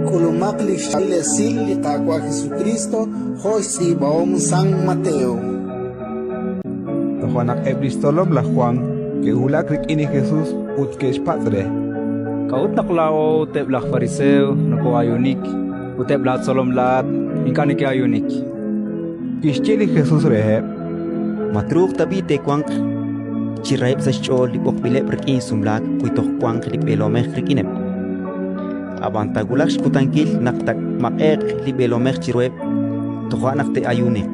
Kulumak li xalesil li kakwa Jesucristo, Jos y baom San Mateo. Toja rik'ineb xtzolom la Jwan, que ulak rik'in Jesús ut que xpatre. Kaut laa'o uteb la pariseey nokoo'ayuunik, uteb laatzolom laa'at, inka neke'ayuunik. Kixye Jesús reheb. Matruuq tabi te wank, reheb sa xch'ool li bokbileb rik'in sumlaak kuitoh wank li belomeh rik'ineb. Abantagulak xkutankil nak taamaq'e'q li belomeh reheb, Toja neke'ayuunik.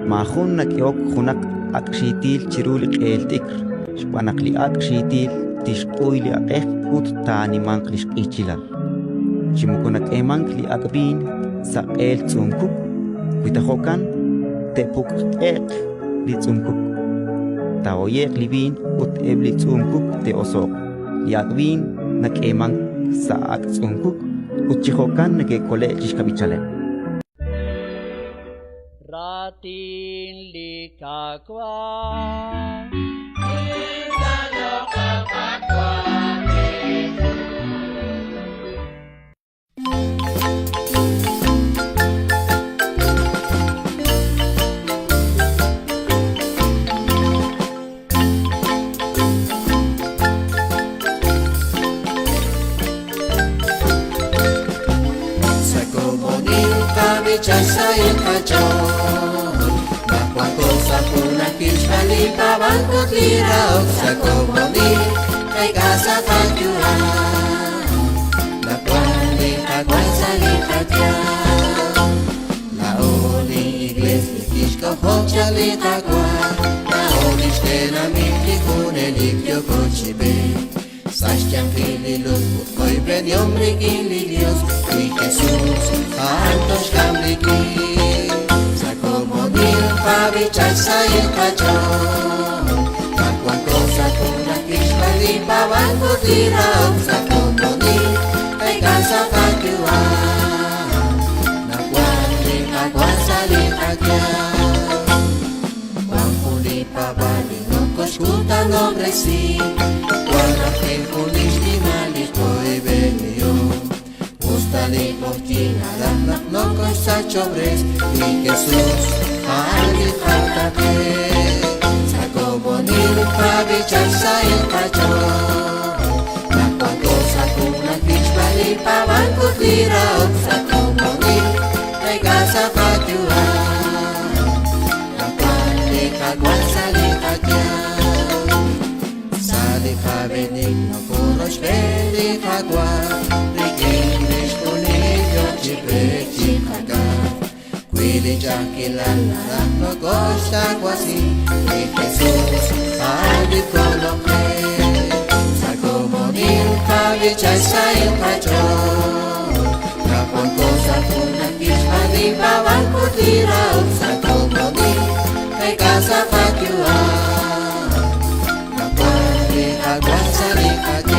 Mahun neke'ok junak xk'ichilal chiru li xq'ichilal, xb'aan li xk'ichilal, tixq'uy li aq'ej ut taanimank li xk'ichlal. Chimukunak emank li akbin sa tz'uum-kuk, kuitahokan tepuk'e'q li tz'uum-kuk. Taahoye'q li bin ut eb li tz'uum-kuk te osok. Li akbin neke'emank sa tz'uum-kuk ut chihokan neke'kole'k xkab'ichaleb. Ratin likakwa Saya xch'ool, bakwangko sa punang kishali pabangkot liraw sa komoni kay kasakatuan. Nakwali kagwan sa likatyan, laa'o ni igles ni kishkohong chali kagwan, naoni shtenamik li kunelik kochibe. xt'ool ko'y benyom rik'in li Dios y Jesús altos xkab'ichaleb. Sa komonil pabichal sa xch'ool, bakwangko sa punang kishali pabangkot liraw sa komonil kay kasakatuan. Nakwali kagwan sa likatyan, bangkuli pabalingong koskutan obresi. Sa chobres y Jesús alifatate sa komonil pabichal sa xch'ool, bakwangko sa punang kishali pabangkot liraw sa komonil kay kasakatuan. Nakwali kagwan sa likatyan, sa likabenik nakuros pwede kagwan, rik'ineb xk'ichilal no costa quasi y Jesús albicoloclé sa komonil pabichal sa xch'ool, bakwangko sa punang kishali pabangkot liraw sa komonil kay kasakatuan. Nakwali kagwan sa likatyan.